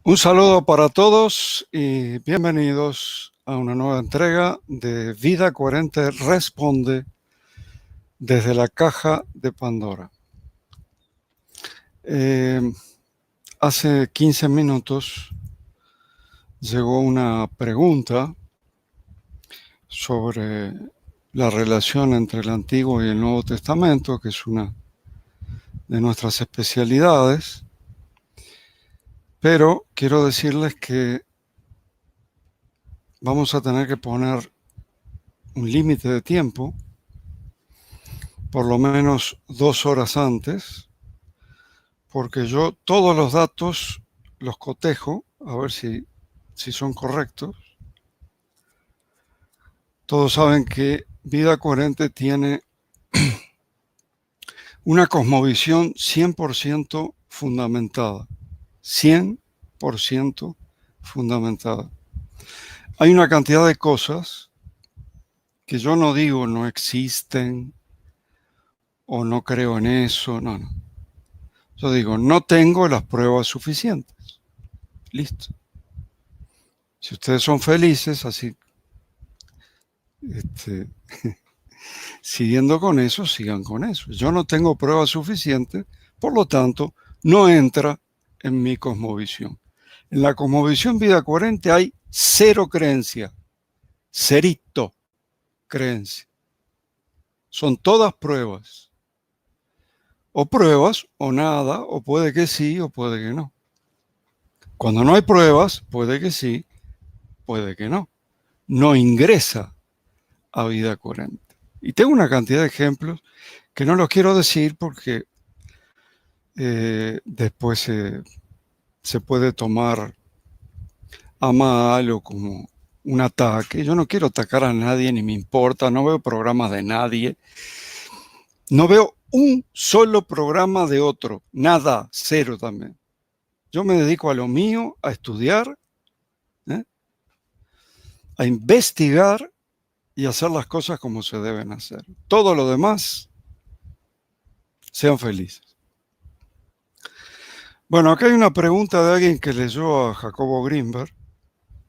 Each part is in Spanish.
Un saludo para todos y bienvenidos a una nueva entrega de Vida Coherente Responde desde la caja de Pandora. Hace 15 minutos llegó una pregunta sobre la relación entre el Antiguo y el Nuevo Testamento, que es una de nuestras especialidades, pero quiero decirles que vamos a tener que poner un límite de tiempo, por lo menos 2 horas antes, porque yo todos los datos los cotejo, a ver si son correctos. Todos saben que Vida Coherente tiene una cosmovisión 100% fundamentada. 100% fundamentada. Hay una cantidad de cosas que yo no digo no existen o no creo en eso, no. Yo digo, no tengo las pruebas suficientes. Listo. Si ustedes son felices, así, siguiendo con eso, sigan con eso. Yo no tengo pruebas suficientes, por lo tanto, no entra en mi cosmovisión. En la cosmovisión Vida Coherente hay 0 creencia, cerito creencia. Son todas pruebas. O pruebas, o nada, o puede que sí, o puede que no. Cuando no hay pruebas, puede que sí, puede que no. No ingresa a Vida Coherente. Y tengo una cantidad de ejemplos que no los quiero decir porque después se puede tomar a mal o como un ataque. Yo no quiero atacar a nadie, ni me importa, no veo programas de nadie. No veo un solo programa de otro, nada, 0 también. Yo me dedico a lo mío, a estudiar, a investigar y hacer las cosas como se deben hacer. Todo lo demás, sean felices. Bueno, acá hay una pregunta de alguien que leyó a Jacobo Greenberg.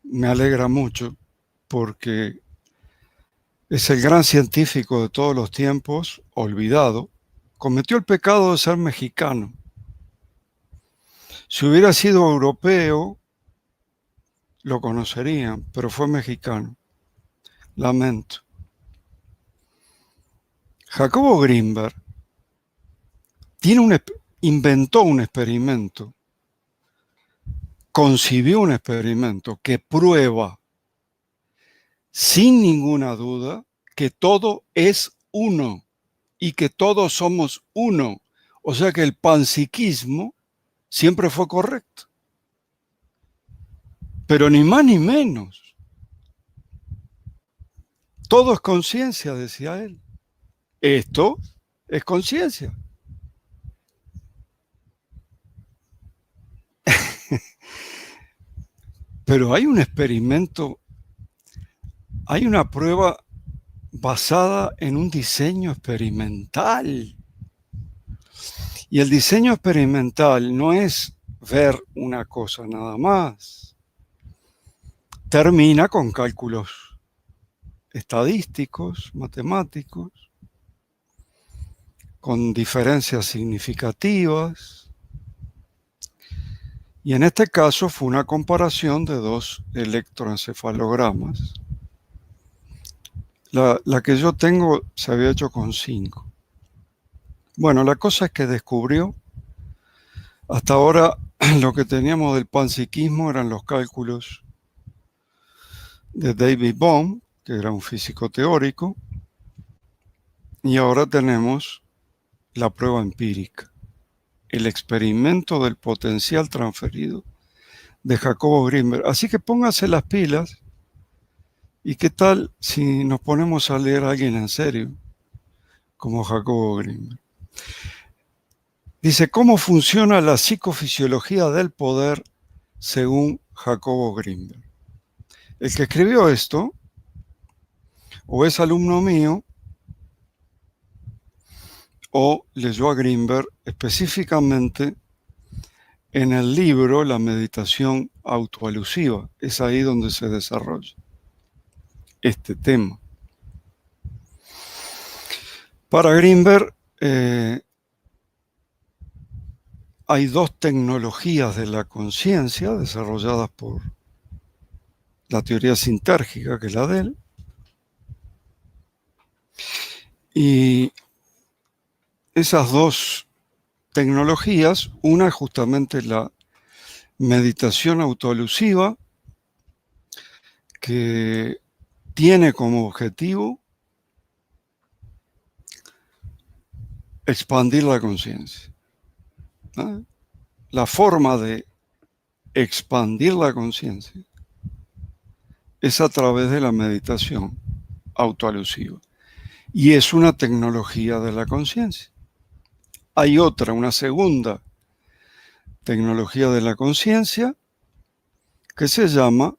Me alegra mucho porque es el gran científico de todos los tiempos, olvidado. Cometió el pecado de ser mexicano. Si hubiera sido europeo, lo conocerían, pero fue mexicano. Lamento. Jacobo Greenberg inventó un experimento, concibió un experimento que prueba sin ninguna duda que todo es uno y que todos somos uno. O sea que el panpsiquismo siempre fue correcto. Pero ni más ni menos. Todo es conciencia, decía él. Esto es conciencia. Pero hay un experimento, hay una prueba basada en un diseño experimental. Y el diseño experimental no es ver una cosa nada más. Termina con cálculos estadísticos, matemáticos, con diferencias significativas. Y en este caso fue una comparación de 2 electroencefalogramas. La que yo tengo se había hecho con 5. Bueno, la cosa es que descubrió, hasta ahora lo que teníamos del panpsiquismo eran los cálculos de David Bohm, que era un físico teórico, y ahora tenemos la prueba empírica, el experimento del potencial transferido de Jacobo Greenberg. Así que pónganse las pilas. ¿Y qué tal si nos ponemos a leer a alguien en serio, como Jacobo Greenberg? Dice, ¿cómo funciona la psicofisiología del poder según Jacobo Greenberg? El que escribió esto, o es alumno mío, o leyó a Greenberg específicamente en el libro la meditación autoalusiva. Es ahí donde se desarrolla este tema. Para Grinberg, hay dos tecnologías de la conciencia desarrolladas por la teoría sintérgica, que es la de él, y esas dos tecnologías, una es justamente la meditación autoalusiva, que tiene como objetivo expandir la conciencia, ¿no? La forma de expandir la conciencia es a través de la meditación autoalusiva. Y es una tecnología de la conciencia. Hay otra, una segunda tecnología de la conciencia que se llama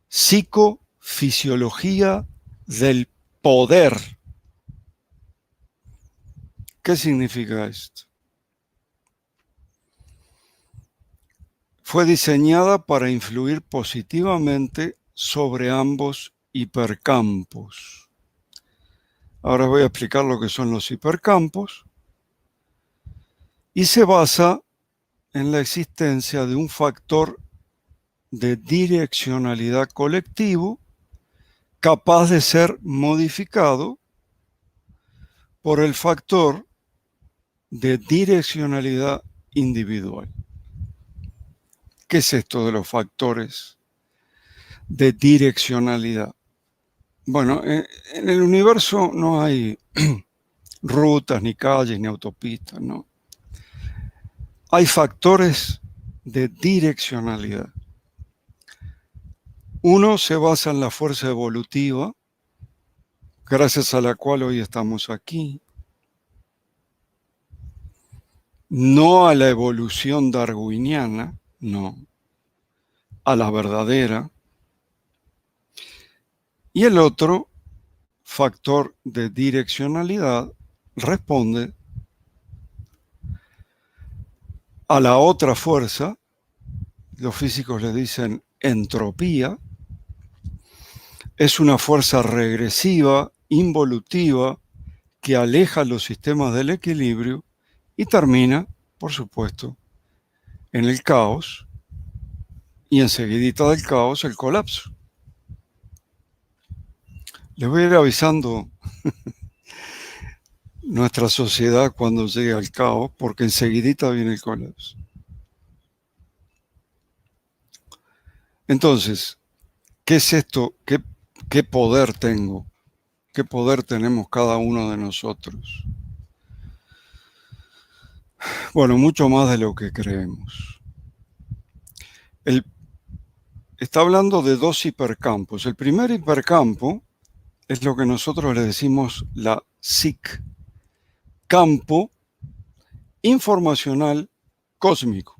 psicofisiología del poder. ¿Qué significa esto? Fue diseñada para influir positivamente sobre ambos hipercampos. Ahora voy a explicar lo que son los hipercampos. Y se basa en la existencia de un factor de direccionalidad colectivo capaz de ser modificado por el factor de direccionalidad individual. ¿Qué es esto de los factores de direccionalidad? Bueno, en el universo no hay rutas, ni calles, ni autopistas, no. Hay factores de direccionalidad. Uno se basa en la fuerza evolutiva, gracias a la cual hoy estamos aquí, no a la evolución darwiniana, no, a la verdadera. Y el otro factor de direccionalidad responde a la otra fuerza, los físicos le dicen entropía, es una fuerza regresiva, involutiva, que aleja los sistemas del equilibrio y termina, por supuesto, en el caos, y enseguidita del caos el colapso. Les voy a ir avisando nuestra sociedad cuando llegue al caos, porque enseguidita viene el colapso. Entonces, ¿qué es esto? ¿Qué poder tengo? ¿Qué poder tenemos cada uno de nosotros? Bueno, mucho más de lo que creemos. Está hablando de dos hipercampos. El primer hipercampo es lo que nosotros le decimos la SIC, campo informacional cósmico.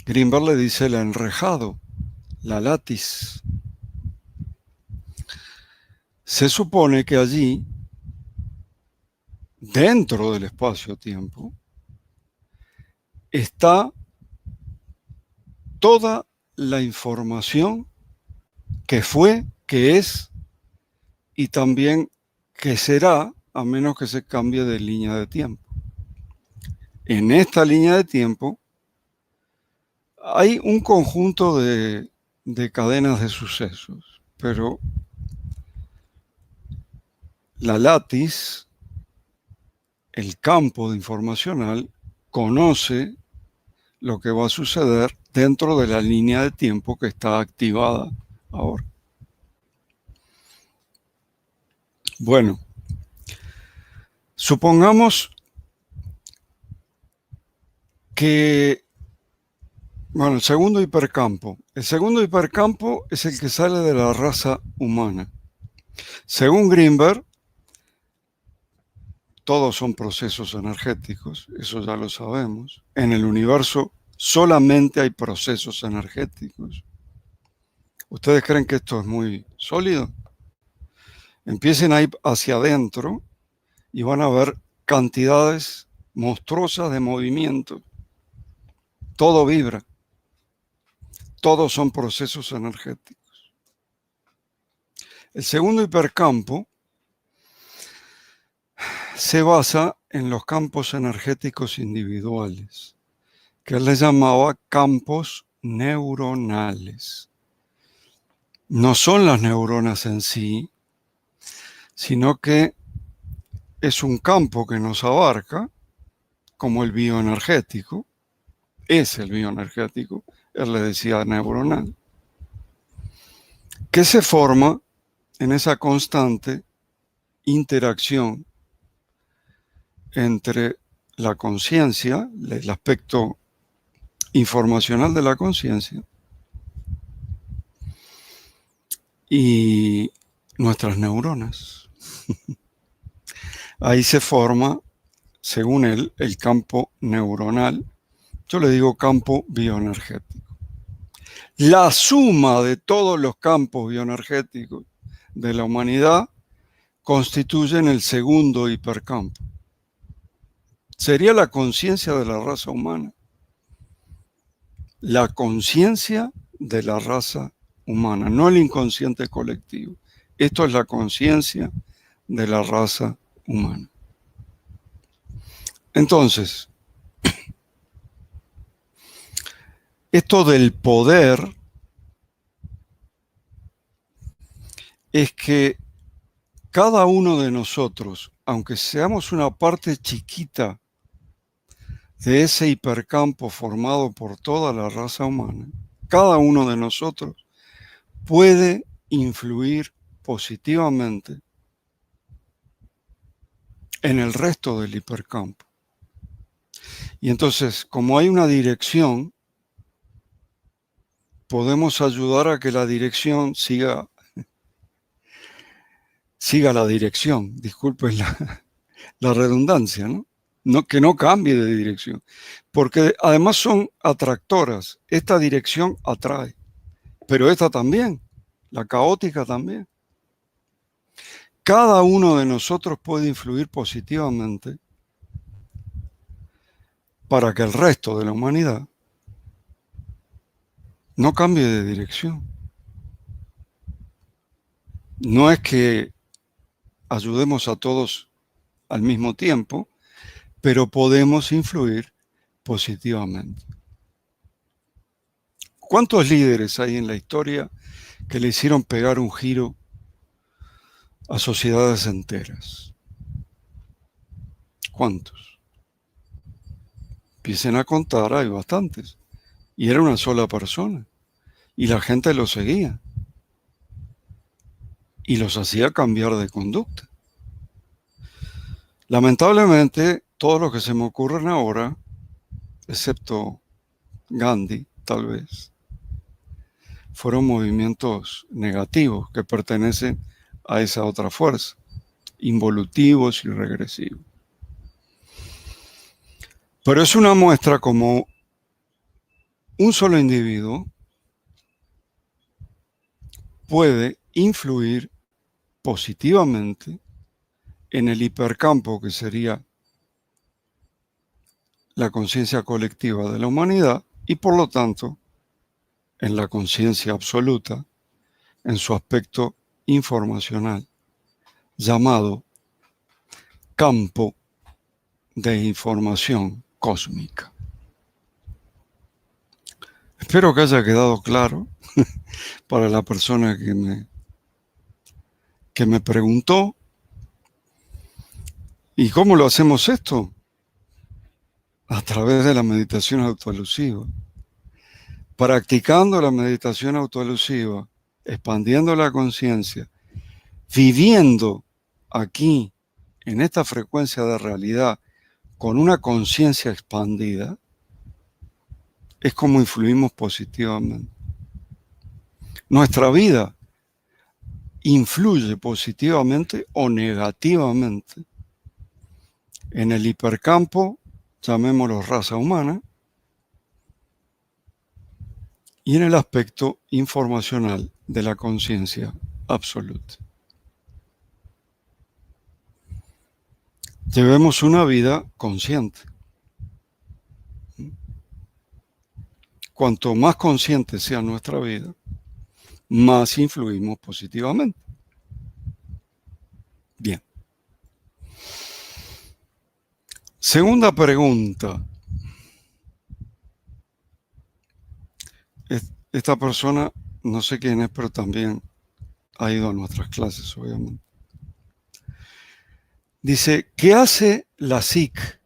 Grinberg le dice el enrejado, la látiz. Se supone que allí, dentro del espacio-tiempo, está toda la información que fue, que es y también que será, a menos que se cambie de línea de tiempo. En esta línea de tiempo hay un conjunto de cadenas de sucesos, pero la látiz, el campo de informacional, conoce lo que va a suceder dentro de la línea de tiempo que está activada ahora. Bueno, supongamos que, el segundo hipercampo es el que sale de la raza humana. Según Grinberg, todos son procesos energéticos, eso ya lo sabemos. En el universo solamente hay procesos energéticos. ¿Ustedes creen que esto es muy sólido? Empiecen a ir hacia adentro y van a ver cantidades monstruosas de movimiento. Todo vibra. Todos son procesos energéticos. El segundo hipercampo se basa en los campos energéticos individuales, que él les llamaba campos neuronales. No son las neuronas en sí, sino que es un campo que nos abarca, como el bioenergético, es el bioenergético, él le decía neuronal, que se forma en esa constante interacción entre la conciencia, el aspecto informacional de la conciencia, y nuestras neuronas. Ahí se forma, según él, el campo neuronal. Yo le digo campo bioenergético. La suma de todos los campos bioenergéticos de la humanidad constituyen el segundo hipercampo. Sería la conciencia de la raza humana. La conciencia de la raza humana, no el inconsciente colectivo. Esto es la conciencia de la raza humana. Entonces, esto del poder es que cada uno de nosotros, aunque seamos una parte chiquita de ese hipercampo formado por toda la raza humana, cada uno de nosotros puede influir positivamente en el resto del hipercampo. Y entonces, como hay una dirección, podemos ayudar a que la dirección siga la dirección. Disculpen la redundancia, ¿no? Que no cambie de dirección. Porque además son atractoras. Esta dirección atrae, pero esta también, la caótica también. Cada uno de nosotros puede influir positivamente para que el resto de la humanidad no cambie de dirección. No es que ayudemos a todos al mismo tiempo, pero podemos influir positivamente. ¿Cuántos líderes hay en la historia que le hicieron pegar un giro a sociedades enteras? ¿Cuántos? Empiecen a contar, hay bastantes. Y era una sola persona. Y la gente lo seguía. Y los hacía cambiar de conducta. Lamentablemente, todos los que se me ocurren ahora, excepto Gandhi, tal vez, fueron movimientos negativos que pertenecen a esa otra fuerza, involutivos y regresivos. Pero es una muestra como un solo individuo puede influir positivamente en el hipercampo que sería la conciencia colectiva de la humanidad y por lo tanto en la conciencia absoluta en su aspecto informacional llamado campo de información cósmica. Espero que haya quedado claro para la persona que me preguntó. ¿Y cómo lo hacemos esto? A través de la meditación autoelusiva. Practicando la meditación autoelusiva, expandiendo la conciencia, viviendo aquí, en esta frecuencia de realidad, con una conciencia expandida, es como influimos positivamente. Nuestra vida influye positivamente o negativamente en el hipercampo, llamémoslo raza humana, y en el aspecto informacional de la conciencia absoluta. llevemos una vida consciente. Cuanto más consciente sea nuestra vida, más influimos positivamente. Bien. Segunda pregunta. Esta persona, no sé quién es, pero también ha ido a nuestras clases, obviamente. Dice, ¿qué hace la SIC?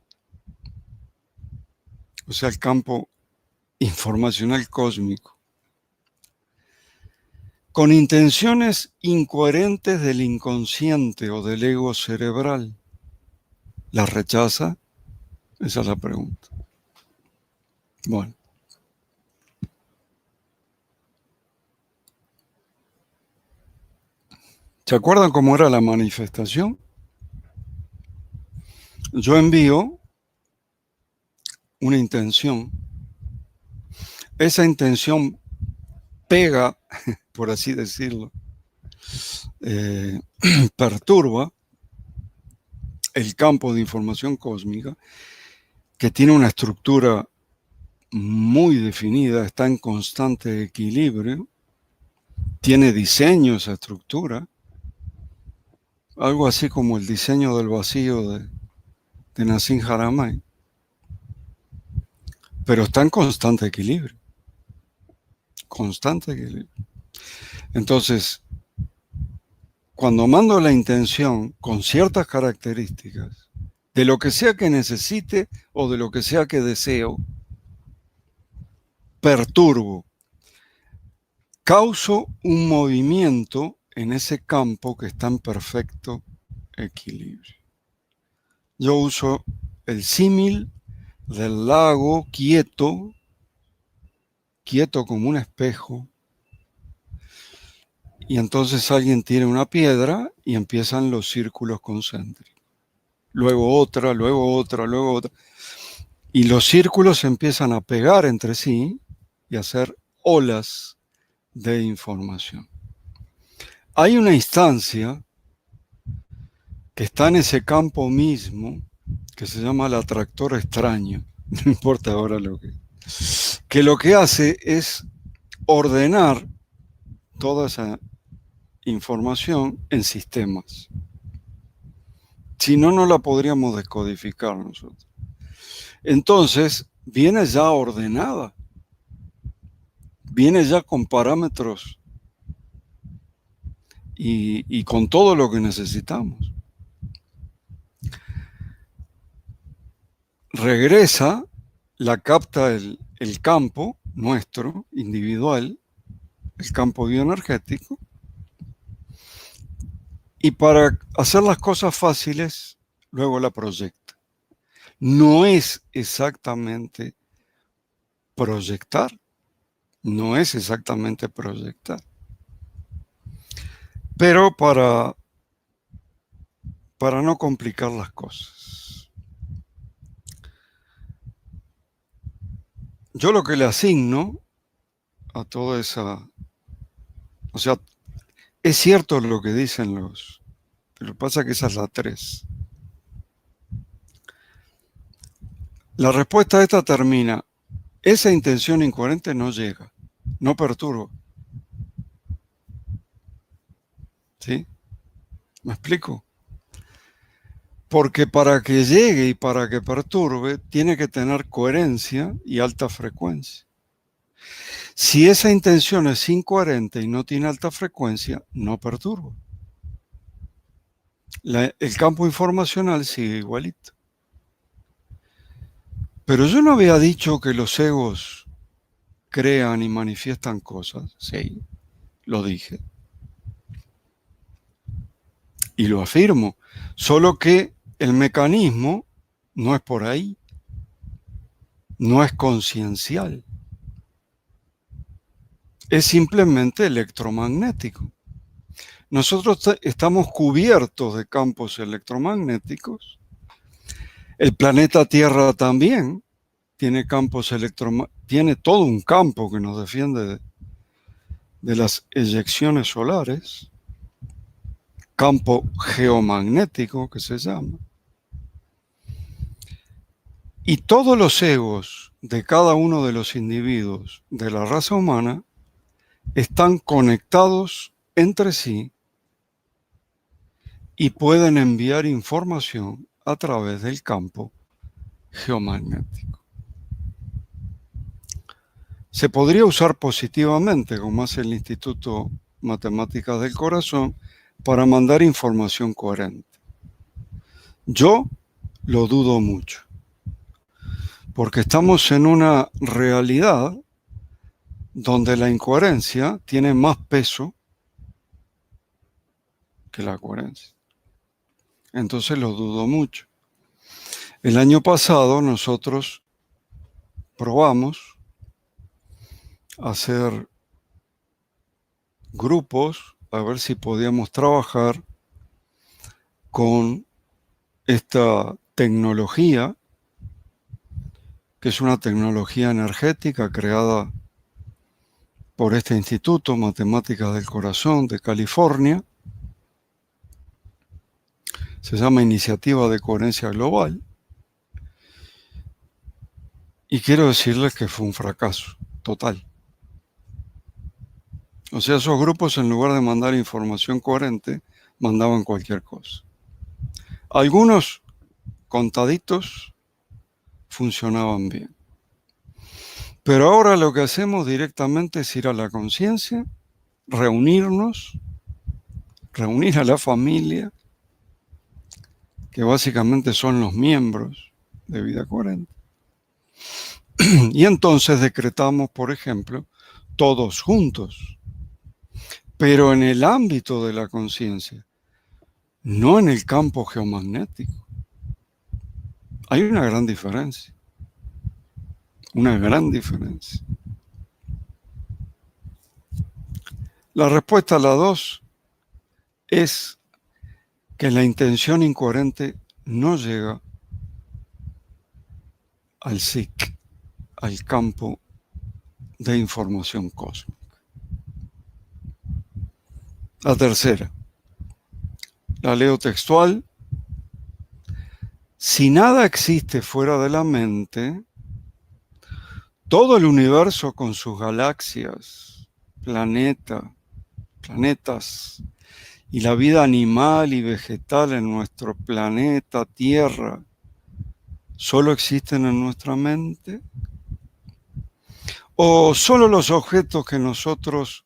O sea, el campo informacional cósmico, con intenciones incoherentes del inconsciente o del ego cerebral. ¿La rechaza? Esa es la pregunta. Bueno. ¿Se acuerdan cómo era la manifestación? Yo envío una intención. Esa intención pega, por así decirlo, perturba el campo de información cósmica, que tiene una estructura muy definida, está en constante equilibrio, tiene diseño esa estructura, algo así como el diseño del vacío de Nassim Haramein, pero está en constante equilibrio. Constante equilibrio. Entonces, cuando mando la intención con ciertas características, de lo que sea que necesite o de lo que sea que deseo, perturbo, causo un movimiento en ese campo que está en perfecto equilibrio. Yo uso el símil del lago quieto como un espejo, y entonces alguien tira una piedra y empiezan los círculos concéntricos. Luego otra, luego otra, luego otra. Y los círculos se empiezan a pegar entre sí y a hacer olas de información. Hay una instancia que está en ese campo mismo que se llama el atractor extraño. No importa ahora lo que lo que hace es ordenar toda esa información en sistemas. Si no, no la podríamos descodificar nosotros. Entonces, viene ya ordenada, viene ya con parámetros y con todo lo que necesitamos. Regresa, la capta el campo nuestro, individual, el campo bioenergético, y para hacer las cosas fáciles, luego la proyecta. No es exactamente proyectar, no es exactamente proyectar. Pero para no complicar las cosas, yo lo que le asigno a toda esa, o sea, es cierto lo que dicen los, pero pasa que esa es la 3. La respuesta a esta termina, esa intención incoherente no llega, no perturba. ¿Sí? ¿Me explico? Porque para que llegue y para que perturbe, tiene que tener coherencia y alta frecuencia. Si esa intención es incoherente y no tiene alta frecuencia, no perturba. El campo informacional sigue igualito. Pero yo no había dicho que los egos crean y manifiestan cosas. Sí, lo dije. Y lo afirmo. Solo que el mecanismo no es por ahí. No es conciencial. Es simplemente electromagnético. Nosotros estamos cubiertos de campos electromagnéticos. El planeta Tierra también tiene campos tiene todo un campo que nos defiende de las eyecciones solares, campo geomagnético que se llama. Y todos los egos de cada uno de los individuos de la raza humana están conectados entre sí y pueden enviar información a través del campo geomagnético. Se podría usar positivamente, como hace el Instituto Matemáticas del Corazón, para mandar información coherente. Yo lo dudo mucho, porque estamos en una realidad donde la incoherencia tiene más peso que la coherencia. Entonces lo dudo mucho. El año pasado nosotros probamos hacer grupos a ver si podíamos trabajar con esta tecnología, que es una tecnología energética creada por este Instituto Matemáticas del Corazón de California. Se llama Iniciativa de Coherencia Global. Y quiero decirles que fue un fracaso total. O sea, esos grupos, en lugar de mandar información coherente, mandaban cualquier cosa. Algunos contaditos funcionaban bien. Pero ahora lo que hacemos directamente es ir a la conciencia, reunirnos, reunir a la familia, que básicamente son los miembros de Vida Coherente. Y entonces decretamos, por ejemplo, todos juntos, pero en el ámbito de la conciencia, no en el campo geomagnético. Hay una gran diferencia. Una gran diferencia. La respuesta a la 2 es que la intención incoherente no llega al SIC, al campo de información cósmica. La tercera, la leo textual. Si nada existe fuera de la mente, todo el universo con sus galaxias, planetas y la vida animal y vegetal en nuestro planeta Tierra, ¿solo existen en nuestra mente? ¿O solo los objetos que nosotros,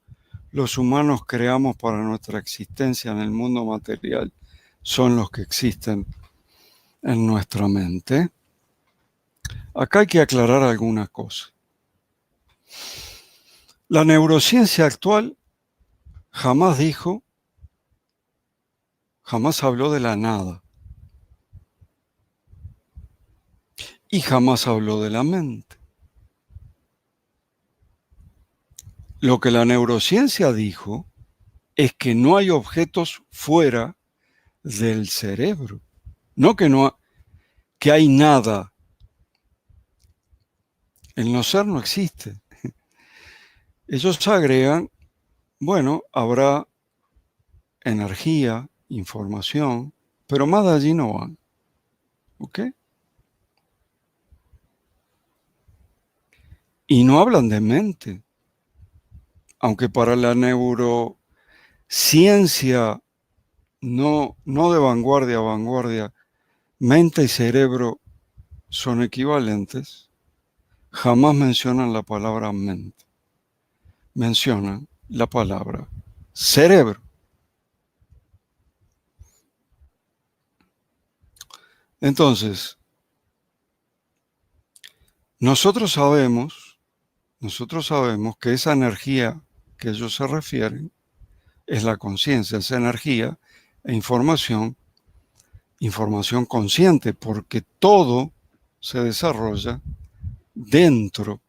los humanos, creamos para nuestra existencia en el mundo material son los que existen en nuestra mente? Acá hay que aclarar alguna cosa. La neurociencia actual jamás habló de la nada y jamás habló de la mente. Lo que la neurociencia dijo es que no hay objetos fuera del cerebro, no que hay nada. El no ser no existe. Ellos agregan, bueno, habrá energía, información, pero más de allí no van. ¿Ok? Y no hablan de mente, aunque para la neurociencia no de vanguardia a vanguardia, mente y cerebro son equivalentes, jamás mencionan la palabra mente. Mencionan la palabra cerebro. Entonces, nosotros sabemos que esa energía que ellos se refieren es la conciencia, esa energía e información consciente, porque todo se desarrolla dentro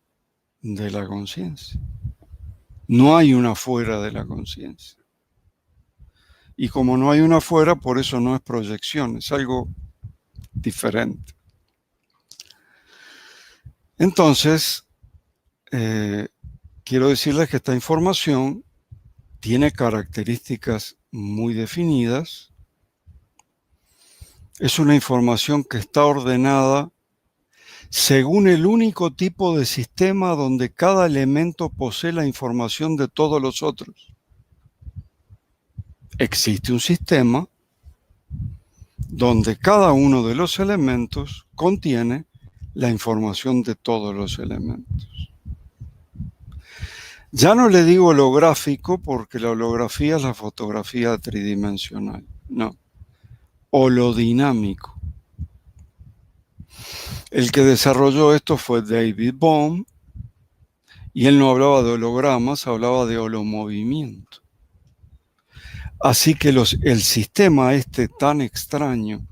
de la conciencia. No hay una fuera de la conciencia. Y como no hay una fuera, por eso no es proyección, es algo diferente. Entonces, quiero decirles que esta información tiene características muy definidas. Es una información que está ordenada según el único tipo de sistema donde cada elemento posee la información de todos los otros. Existe un sistema donde cada uno de los elementos contiene la información de todos los elementos. Ya no le digo holográfico porque la holografía es la fotografía tridimensional, no, holodinámico. El que desarrolló esto fue David Bohm y él no hablaba de hologramas, hablaba de holomovimiento. Así que el sistema este tan extraño,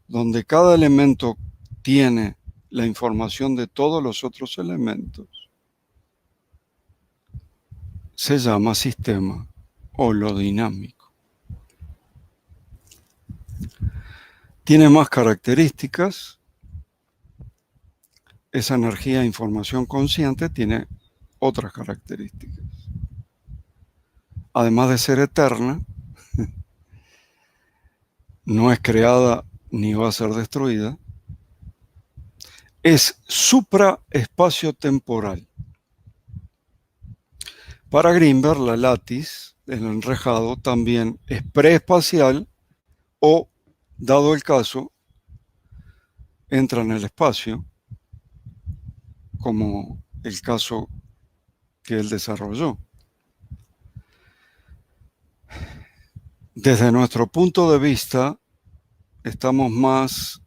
donde cada elemento tiene la información de todos los otros elementos, se llama sistema holodinámico. Tiene más características. Esa energía de información consciente tiene otras características. Además de ser eterna, no es creada ni va a ser destruida, es supraespacio-temporal. Para Grinberg, la látiz, el enrejado, también es preespacial o, dado el caso, entra en el espacio, como el caso que él desarrolló. Desde nuestro punto de vista, estamos más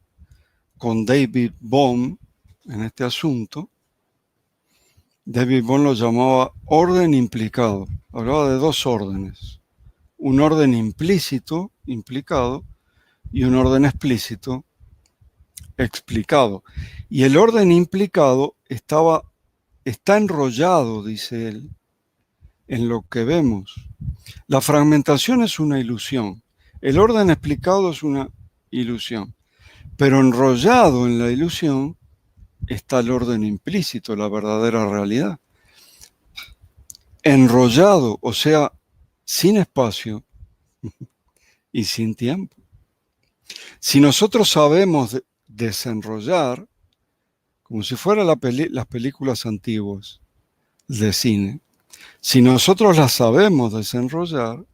con David Bohm en este asunto. David Bohm lo llamaba orden implicado. Hablaba de dos órdenes. Un orden implícito, implicado, y un orden explícito, explicado. Y el orden implicado está enrollado, dice él, en lo que vemos. La fragmentación es una ilusión. El orden explicado es una ilusión. Pero enrollado en la ilusión está el orden implícito, la verdadera realidad. Enrollado, o sea, sin espacio y sin tiempo. Si nosotros sabemos desenrollar, como si fueran las películas antiguas de cine, si nosotros las sabemos desenrollar,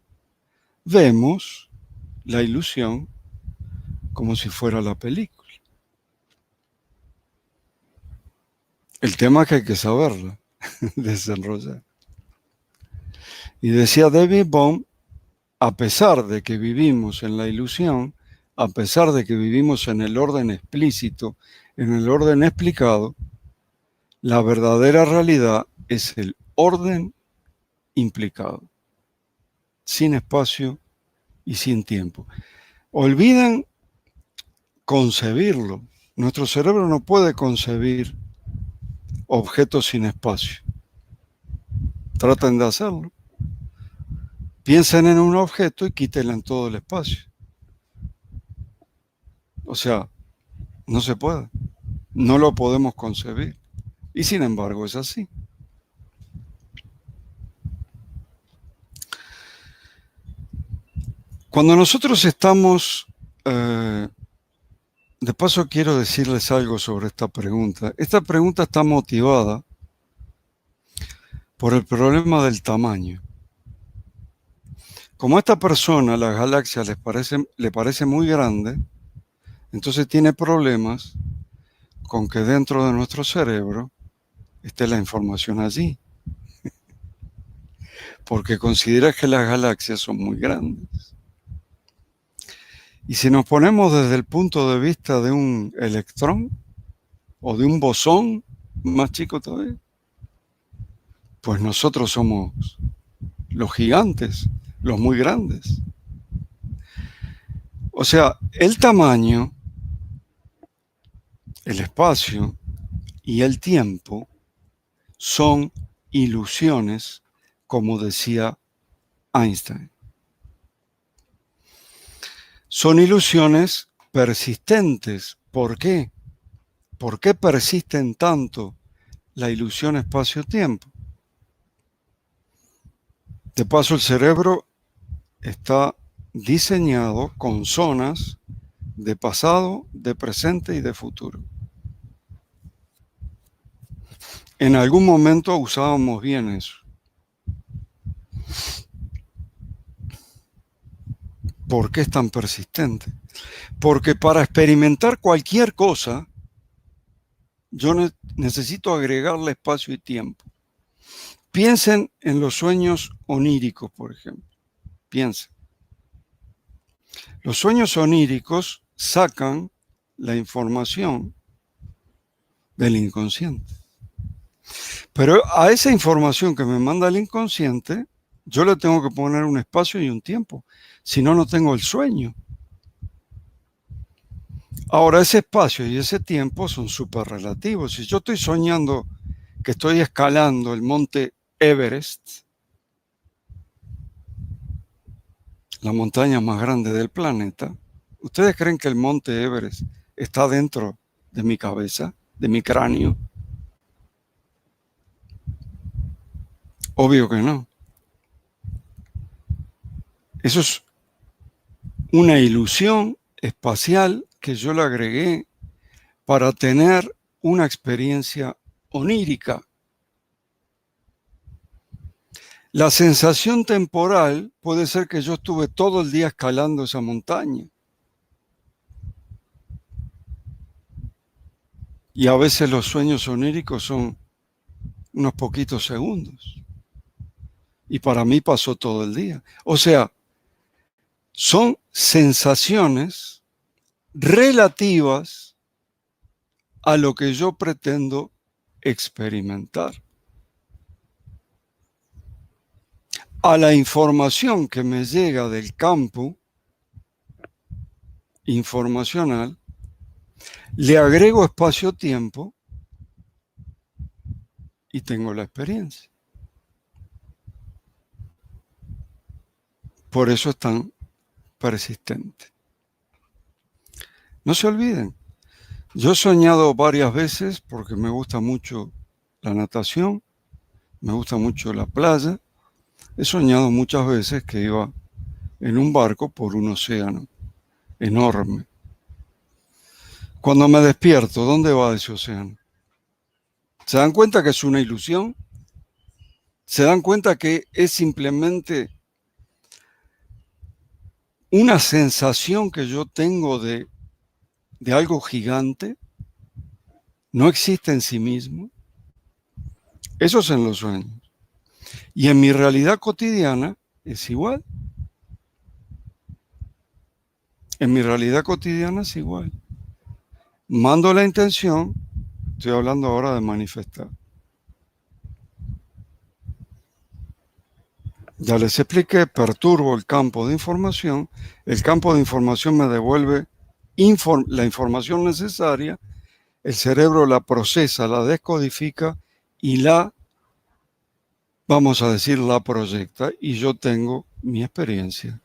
vemos la ilusión como si fuera la película. El tema es que hay que saberla desenrollar. Y decía David Bohm, a pesar de que vivimos en la ilusión, a pesar de que vivimos en el orden explícito, en el orden explicado, la verdadera realidad es el orden implicado, sin espacio y sin tiempo. Olvidan concebirlo. Nuestro cerebro no puede concebir objetos sin espacio. Traten de hacerlo. Piensen en un objeto y quítenle en todo el espacio. O sea, no se puede. No lo podemos concebir. Y sin embargo es así. Cuando nosotros estamos... de paso quiero decirles algo sobre esta pregunta. Esta pregunta está motivada por el problema del tamaño. Como a esta persona las galaxias le parece muy grande, entonces tiene problemas con que dentro de nuestro cerebro esté la información allí. Porque considera que las galaxias son muy grandes. Y si nos ponemos desde el punto de vista de un electrón o de un bosón más chico todavía, pues nosotros somos los gigantes, los muy grandes. O sea, el tamaño, el espacio y el tiempo son ilusiones, como decía Einstein. Son ilusiones persistentes. ¿Por qué? ¿Por qué persisten tanto la ilusión espacio-tiempo? De paso, el cerebro está diseñado con zonas de pasado, de presente y de futuro. En algún momento usábamos bien eso. ¿Por qué es tan persistente? Porque para experimentar cualquier cosa, yo necesito agregarle espacio y tiempo. Piensen en los sueños oníricos, por ejemplo. Piensen. Los sueños oníricos sacan la información del inconsciente. Pero a esa información que me manda el inconsciente, yo le tengo que poner un espacio y un tiempo. Si no, no tengo el sueño. Ahora, ese espacio y ese tiempo son súper relativos. Si yo estoy soñando que estoy escalando el monte Everest, la montaña más grande del planeta, ¿ustedes creen que el monte Everest está dentro de mi cabeza, de mi cráneo? Obvio que no. Eso es una ilusión espacial que yo le agregué para tener una experiencia onírica. La sensación temporal puede ser que yo estuve todo el día escalando esa montaña. Y a veces los sueños oníricos son unos poquitos segundos. Y para mí pasó todo el día. O sea, son sensaciones relativas a lo que yo pretendo experimentar. A la información que me llega del campo informacional, le agrego espacio-tiempo y tengo la experiencia. Por eso es tan persistente. No se olviden, yo he soñado varias veces porque me gusta mucho la natación, me gusta mucho la playa. He soñado muchas veces que iba en un barco por un océano enorme. Cuando me despierto, ¿dónde va ese océano? ¿Se dan cuenta que es una ilusión? ¿Se dan cuenta que es simplemente una sensación que yo tengo de algo gigante? No existe en sí mismo. Eso es en los sueños. Y en mi realidad cotidiana es igual. En mi realidad cotidiana es igual. Mando la intención, estoy hablando ahora de manifestar. Ya les expliqué, perturbo el campo de información, el campo de información me devuelve la información necesaria, el cerebro la procesa, la descodifica y vamos a decir, la proyecta y yo tengo mi experiencia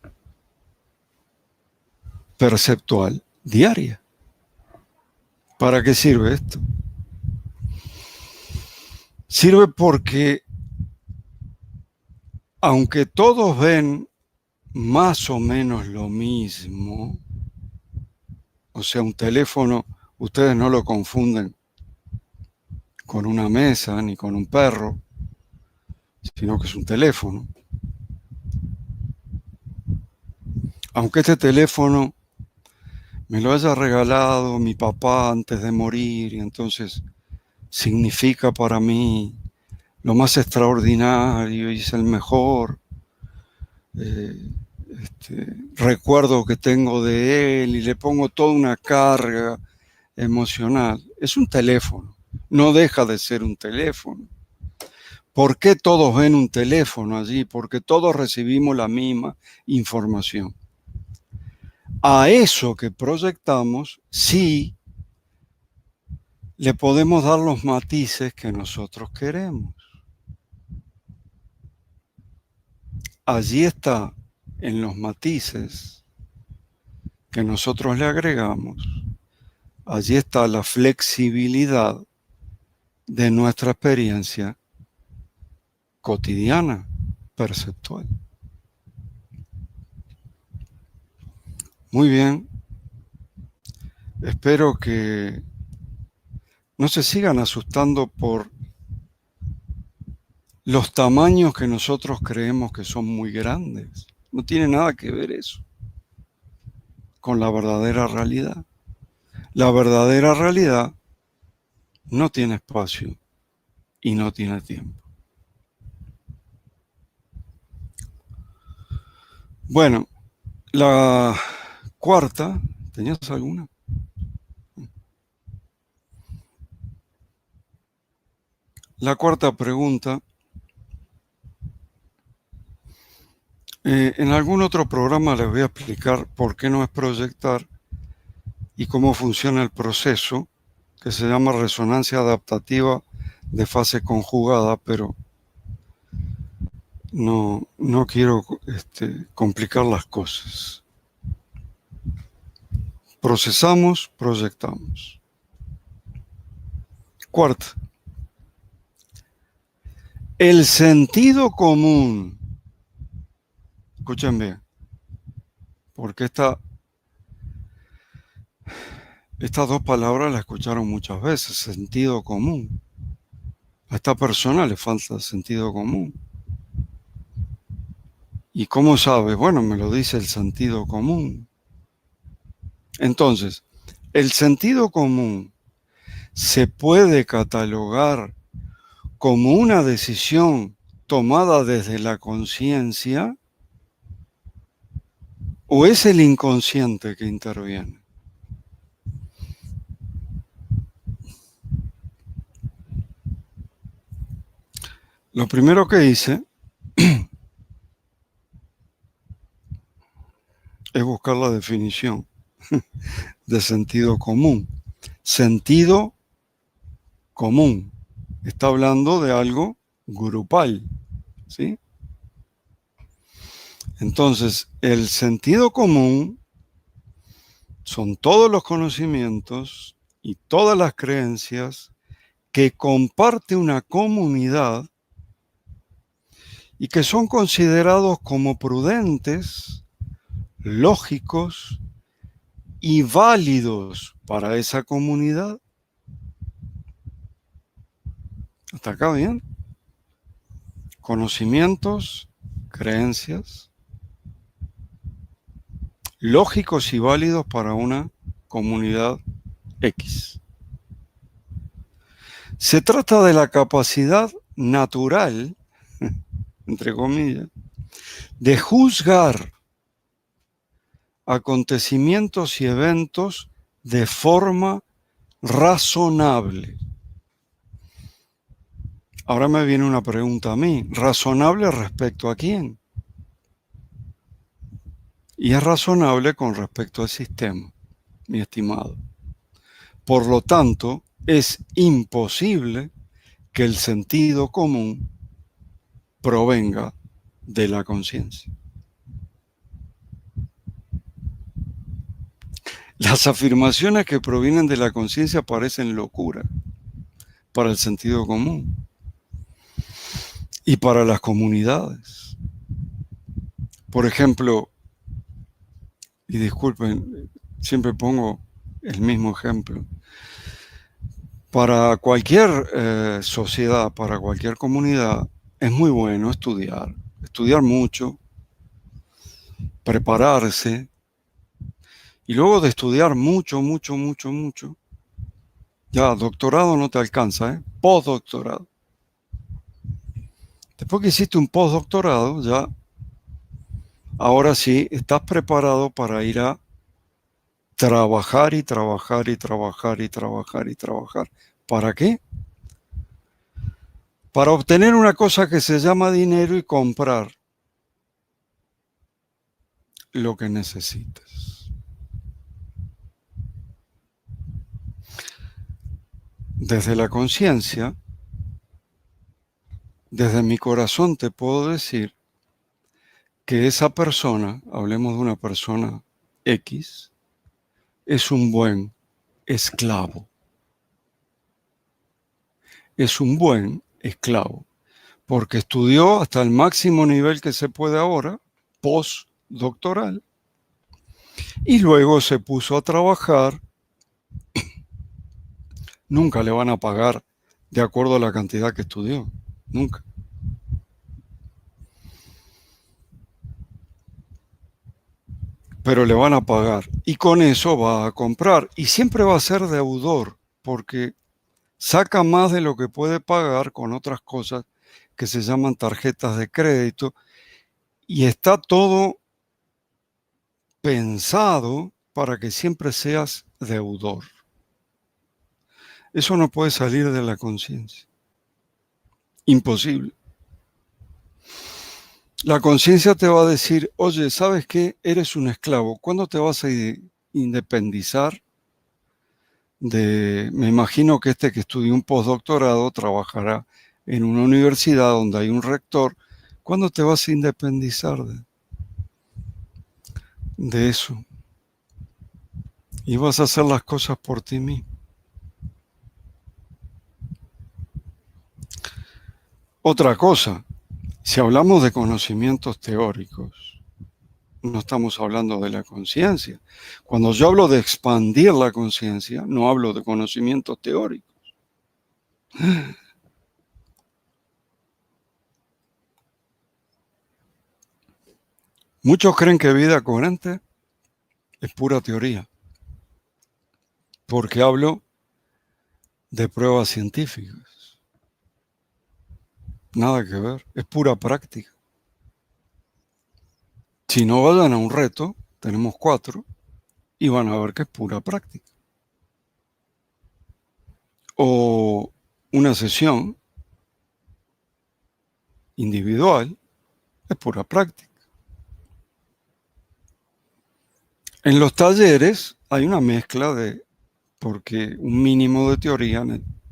perceptual diaria. ¿Para qué sirve esto? Sirve porque aunque todos ven más o menos lo mismo, o sea, un teléfono, ustedes no lo confunden con una mesa ni con un perro, sino que es un teléfono. Aunque este teléfono me lo haya regalado mi papá antes de morir y entonces significa para mí lo más extraordinario y es el mejor recuerdo que tengo de él y le pongo toda una carga emocional. Es un teléfono, no deja de ser un teléfono. ¿Por qué todos ven un teléfono allí? Porque todos recibimos la misma información. A eso que proyectamos, sí le podemos dar los matices que nosotros queremos. Allí está, en los matices que nosotros le agregamos, allí está la flexibilidad de nuestra experiencia cotidiana, perceptual. Muy bien, espero que no se sigan asustando por los tamaños que nosotros creemos que son muy grandes. No tiene nada que ver eso con la verdadera realidad. La verdadera realidad no tiene espacio y no tiene tiempo. Bueno, la cuarta, ¿tenías alguna? La cuarta pregunta, en algún otro programa les voy a explicar por qué no es proyectar y cómo funciona el proceso, que se llama resonancia adaptativa de fase conjugada, pero no quiero complicar las cosas. Procesamos, proyectamos. Cuarta, el sentido común. Escuchen bien, porque estas dos palabras las escucharon muchas veces, sentido común. A esta persona le falta sentido común. ¿Y cómo sabe? Bueno, me lo dice el sentido común. Entonces, el sentido común se puede catalogar como una decisión tomada desde la conciencia o es el inconsciente que interviene. Lo primero que hice es buscar la definición de sentido común. Sentido común. Está hablando de algo grupal, ¿sí? Entonces, el sentido común son todos los conocimientos y todas las creencias que comparte una comunidad y que son considerados como prudentes, lógicos y válidos para esa comunidad. ¿Hasta acá bien? Conocimientos, creencias, lógicos y válidos para una comunidad X. Se trata de la capacidad natural, entre comillas, de juzgar acontecimientos y eventos de forma razonable. Ahora me viene una pregunta a mí. ¿Razonable respecto a quién? Y es razonable con respecto al sistema, mi estimado. Por lo tanto, es imposible que el sentido común provenga de la conciencia. Las afirmaciones que provienen de la conciencia parecen locura para el sentido común y para las comunidades. Por ejemplo, y disculpen, siempre pongo el mismo ejemplo. Para cualquier sociedad, para cualquier comunidad, es muy bueno estudiar mucho, prepararse, y luego de estudiar mucho, ya doctorado no te alcanza, postdoctorado. Después que hiciste un postdoctorado, ya, ahora sí, estás preparado para ir a trabajar y trabajar y trabajar y trabajar y trabajar. ¿Para qué? Para obtener una cosa que se llama dinero y comprar lo que necesites. Desde la conciencia, desde mi corazón te puedo decir que esa persona, hablemos de una persona X, es un buen esclavo. Es un buen esclavo, porque estudió hasta el máximo nivel que se puede ahora, postdoctoral, y luego se puso a trabajar. Nunca le van a pagar de acuerdo a la cantidad que estudió, nunca. pero le van a pagar. Y con eso va a comprar. Y siempre va a ser deudor, porque saca más de lo que puede pagar con otras cosas que se llaman tarjetas de crédito. Y está todo pensado para que siempre seas deudor. Eso no puede salir de la conciencia. Imposible. La conciencia te va a decir, oye, ¿sabes qué? Eres un esclavo. ¿Cuándo te vas a independizar? Me imagino que este que estudió un postdoctorado trabajará en una universidad donde hay un rector. ¿Cuándo te vas a independizar de eso? Y vas a hacer las cosas por ti mismo. Otra cosa, si hablamos de conocimientos teóricos, no estamos hablando de la conciencia. Cuando yo hablo de expandir la conciencia, no hablo de conocimientos teóricos. Muchos creen que vida coherente es pura teoría, porque hablo de pruebas científicas. Nada que ver, es pura práctica. Si no vayan a un reto, tenemos 4, y van a ver que es pura práctica. O una sesión individual es pura práctica. En los talleres hay una mezcla porque un mínimo de teoría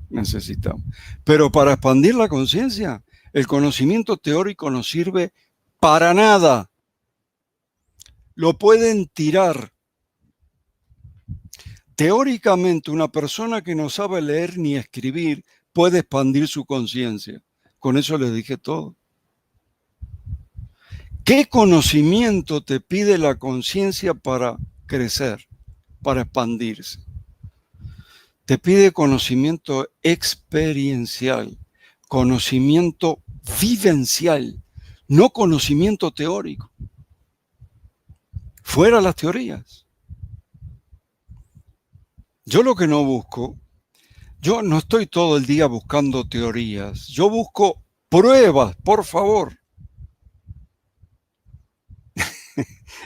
necesitamos. Pero para expandir la conciencia, el conocimiento teórico no sirve para nada. Lo pueden tirar. Teóricamente, una persona que no sabe leer ni escribir puede expandir su conciencia. Con eso les dije todo. ¿Qué conocimiento te pide la conciencia para crecer, para expandirse? Te pide conocimiento experiencial, conocimiento vivencial, no conocimiento teórico. Fuera las teorías. Yo lo que no busco, yo no estoy todo el día buscando teorías, yo busco pruebas, por favor.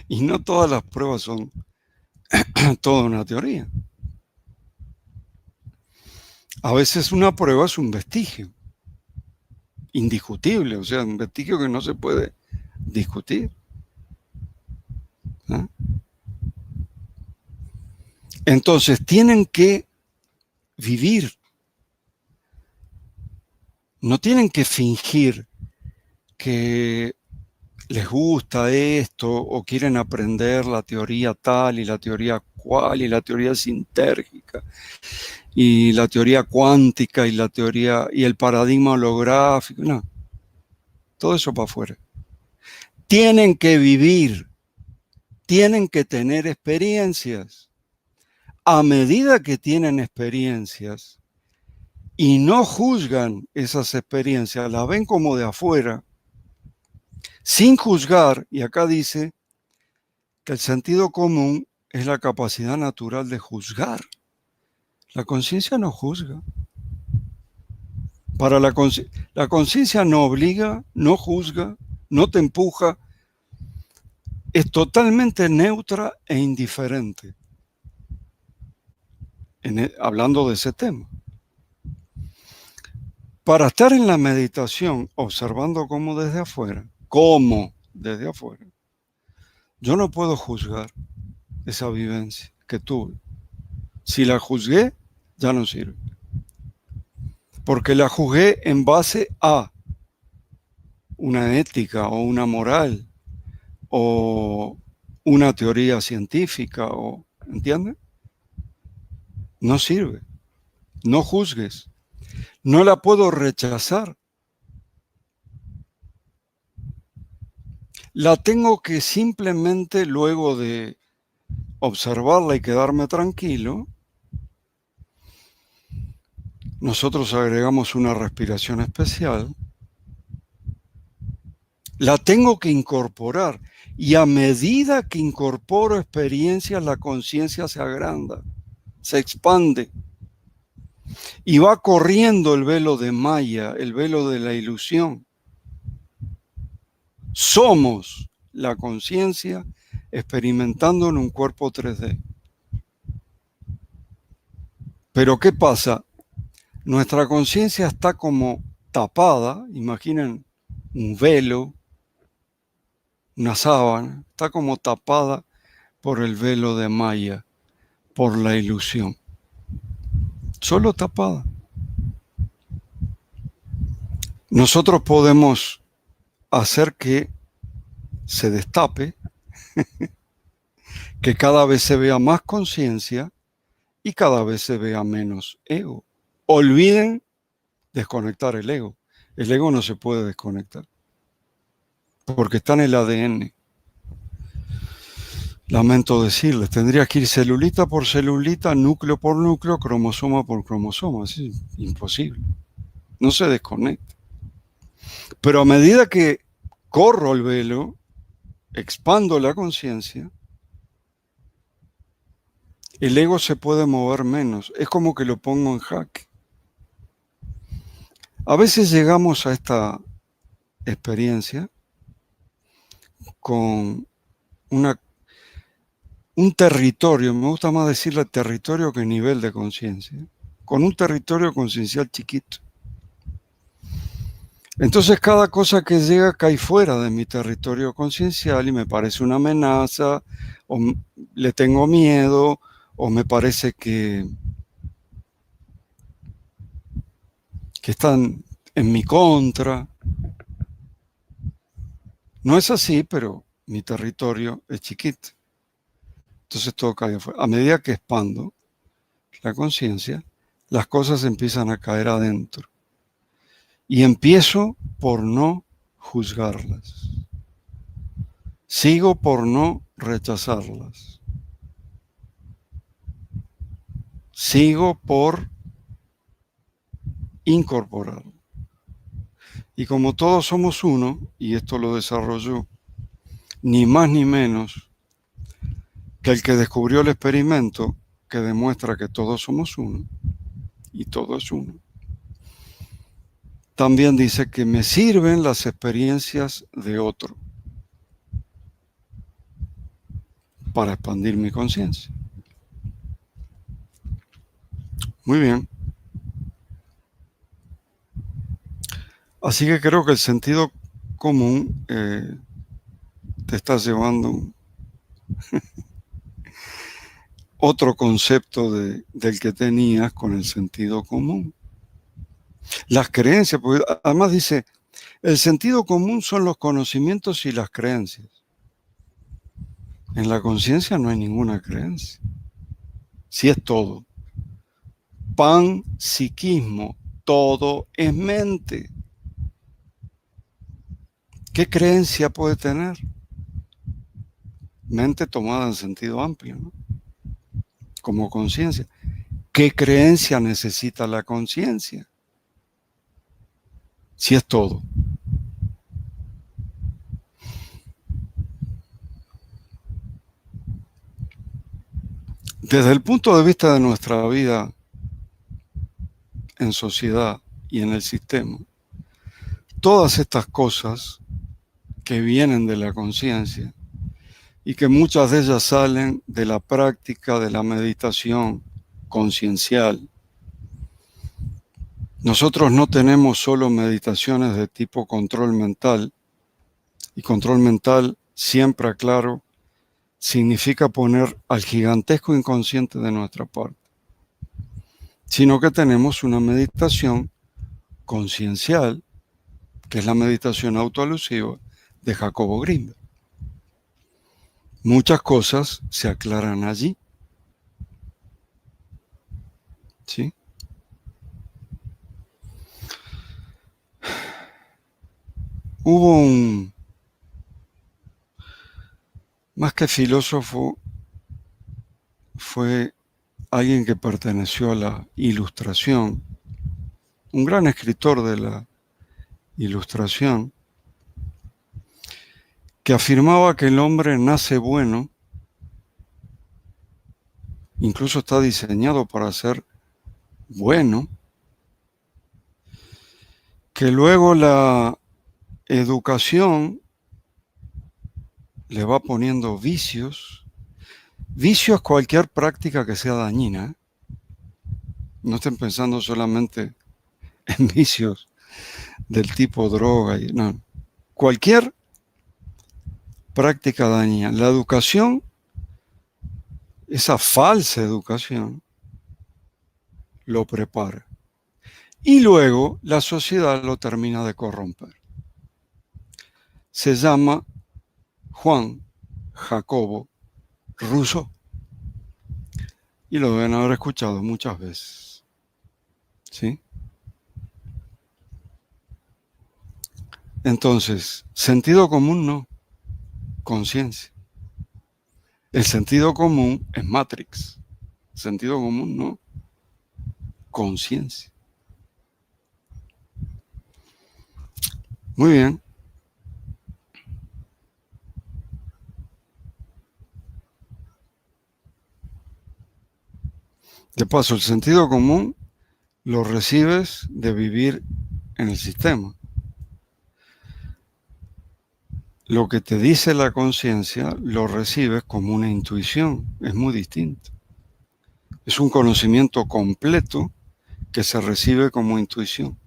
Y no todas las pruebas son toda una teoría. A veces una prueba es un vestigio indiscutible, o sea, un vestigio que no se puede discutir. ¿No? Entonces tienen que vivir, no tienen que fingir que les gusta esto o quieren aprender la teoría tal y la teoría cual y la teoría sintérgica y la teoría cuántica y la teoría y el paradigma holográfico. No, todo eso para afuera. Tienen que vivir, tienen que tener experiencias. A medida que tienen experiencias y no juzgan esas experiencias, las ven como de afuera, sin juzgar, y acá dice que el sentido común es la capacidad natural de juzgar. La conciencia no juzga. Para la conciencia no obliga, no juzga, no te empuja, es totalmente neutra e indiferente. Hablando de ese tema. Para estar en la meditación, observando cómo desde afuera, yo no puedo juzgar esa vivencia que tuve. Si la juzgué, ya no sirve. Porque la juzgué en base a una ética o una moral o una teoría científica, ¿entiendes? No sirve. No juzgues. No la puedo rechazar. La tengo que simplemente, luego de observarla y quedarme tranquilo, nosotros agregamos una respiración especial, La tengo que incorporar. Y a medida que incorporo experiencias, la conciencia se agranda, se expande. Y va corriendo el velo de Maya, el velo de la ilusión. Somos la conciencia experimentando en un cuerpo 3D. Pero ¿qué pasa? Nuestra conciencia está como tapada, imaginen un velo, una sábana, está como tapada por el velo de Maya, por la ilusión. Solo tapada. Nosotros podemos hacer que se destape, que cada vez se vea más conciencia y cada vez se vea menos ego. Olviden desconectar el ego. El ego no se puede desconectar porque está en el ADN. Lamento decirles, tendría que ir celulita por celulita, núcleo por núcleo, cromosoma por cromosoma. Es imposible. No se desconecta. Pero a medida que corro el velo, expando la conciencia, el ego se puede mover menos. Es como que lo pongo en jaque. A veces llegamos a esta experiencia con un territorio, me gusta más decirle territorio que nivel de conciencia, con un territorio conciencial chiquito. Entonces cada cosa que llega cae fuera de mi territorio conciencial y me parece una amenaza, o le tengo miedo, o me parece que están en mi contra. No es así, pero mi territorio es chiquito. Entonces todo cae afuera. A medida que expando la conciencia, las cosas empiezan a caer adentro. Y empiezo por no juzgarlas. Sigo por no rechazarlas. Sigo por incorporar. Y como todos somos uno, y esto lo desarrolló ni más ni menos que el que descubrió el experimento que demuestra que todos somos uno, y todo es uno, también dice que me sirven las experiencias de otro para expandir mi conciencia. Muy bien. Así que creo que el sentido común te está llevando otro concepto del que tenías con el sentido común. Las creencias, porque además dice, el sentido común son los conocimientos y las creencias. En la conciencia no hay ninguna creencia. Sí es todo. Panpsiquismo, todo es mente. ¿Qué creencia puede tener? Mente tomada en sentido amplio, ¿no? Como conciencia. ¿Qué creencia necesita la conciencia? Si es todo. Desde el punto de vista de nuestra vida en sociedad y en el sistema, todas estas cosas que vienen de la conciencia y que muchas de ellas salen de la práctica de la meditación conciencial. Nosotros no tenemos solo meditaciones de tipo control mental, y control mental, siempre aclaro, significa poner al gigantesco inconsciente de nuestra parte, sino que tenemos una meditación conciencial, que es la meditación autoalusiva de Jacobo Grinberg. Muchas cosas se aclaran allí. ¿Sí? Hubo más que filósofo, fue alguien que perteneció a la Ilustración, un gran escritor de la Ilustración, que afirmaba que el hombre nace bueno, incluso está diseñado para ser bueno, que luego la educación le va poniendo vicios. Vicio es cualquier práctica que sea dañina. No estén pensando solamente en vicios del tipo droga. No. Cualquier práctica dañina. La educación, esa falsa educación, lo prepara. Y luego la sociedad lo termina de corromper. Se llama Juan Jacobo Rousseau. Y lo deben haber escuchado muchas veces. ¿Sí? Entonces, sentido común no, conciencia. El sentido común es Matrix. Sentido común no, conciencia. Muy bien. De paso, el sentido común lo recibes de vivir en el sistema. Lo que te dice la conciencia lo recibes como una intuición. Es muy distinto. Es un conocimiento completo que se recibe como intuición.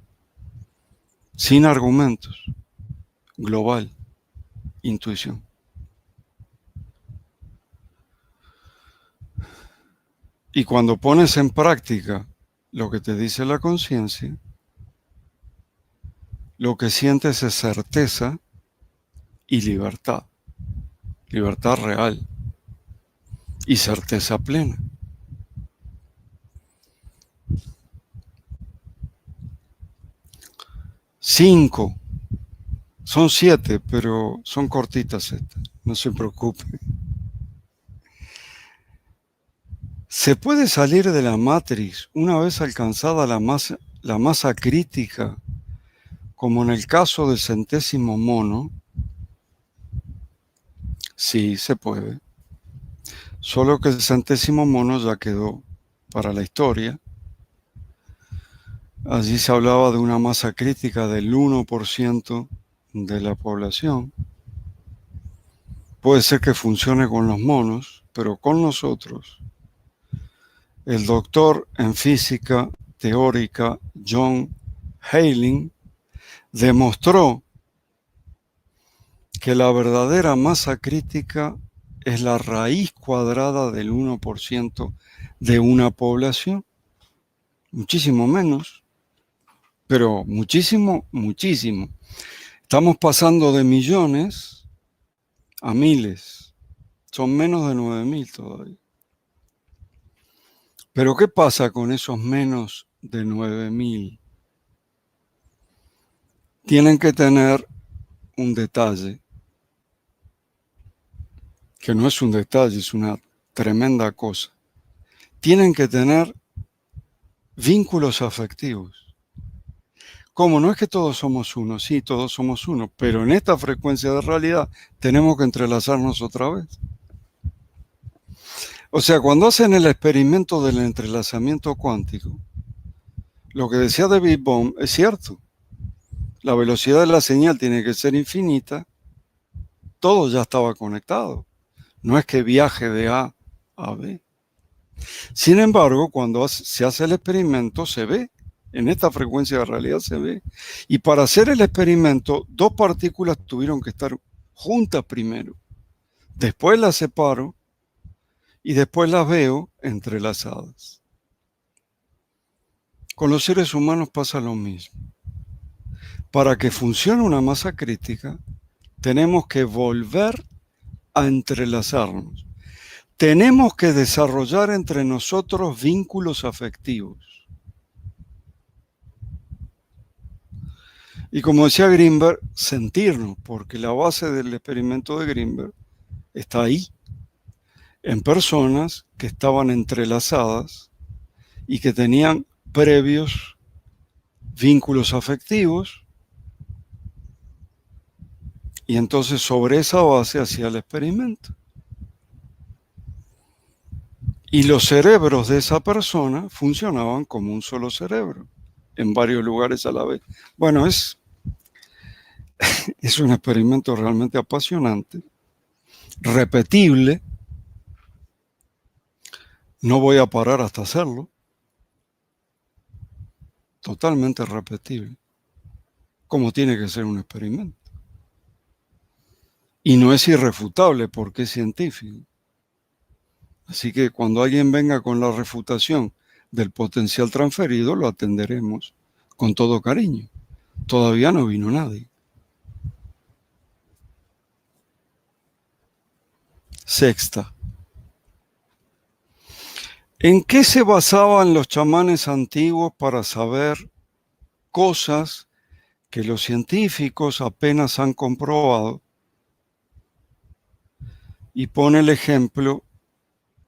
Sin argumentos. Global. Intuición. Y cuando pones en práctica lo que te dice la conciencia, lo que sientes es certeza y libertad. Libertad real y certeza plena. Cinco. Son 7, pero son cortitas estas. No se preocupe. Se puede salir de la Matrix una vez alcanzada la masa crítica, como en el caso del centésimo mono. Sí, se puede. Solo que el centésimo mono ya quedó para la historia. Allí se hablaba de una masa crítica del 1% de la población. Puede ser que funcione con los monos, pero con nosotros, el doctor en física teórica John Hailing demostró que la verdadera masa crítica es la raíz cuadrada del 1% de una población. Muchísimo menos, pero muchísimo, muchísimo. Estamos pasando de millones a miles. Son menos de 9.000 todavía. Pero ¿qué pasa con esos menos de 9.000? Tienen que tener un detalle, que no es un detalle, es una tremenda cosa. Tienen que tener vínculos afectivos. ¿Cómo? No es que todos somos uno, sí, todos somos uno, pero en esta frecuencia de realidad tenemos que entrelazarnos otra vez. O sea, cuando hacen el experimento del entrelazamiento cuántico, lo que decía David Bohm es cierto. La velocidad de la señal tiene que ser infinita. Todo ya estaba conectado. No es que viaje de A a B. Sin embargo, cuando se hace el experimento, se ve. En esta frecuencia de realidad se ve. Y para hacer el experimento, dos partículas tuvieron que estar juntas primero. Después las separo y después las veo entrelazadas. Con los seres humanos pasa lo mismo. Para que funcione una masa crítica, tenemos que volver a entrelazarnos. Tenemos que desarrollar entre nosotros vínculos afectivos. Y como decía Greenberg, sentirnos, porque la base del experimento de Greenberg está ahí, en personas que estaban entrelazadas y que tenían previos vínculos afectivos Y entonces sobre esa base hacía el experimento. Y los cerebros de esa persona funcionaban como un solo cerebro, en varios lugares a la vez. Bueno, es un experimento realmente apasionante, repetible. No voy a parar hasta hacerlo. Totalmente repetible. Como tiene que ser un experimento. Y no es irrefutable porque es científico. Así que cuando alguien venga con la refutación del potencial transferido, lo atenderemos con todo cariño. Todavía no vino nadie. Sexta. ¿En qué se basaban los chamanes antiguos para saber cosas que los científicos apenas han comprobado? Y pone el ejemplo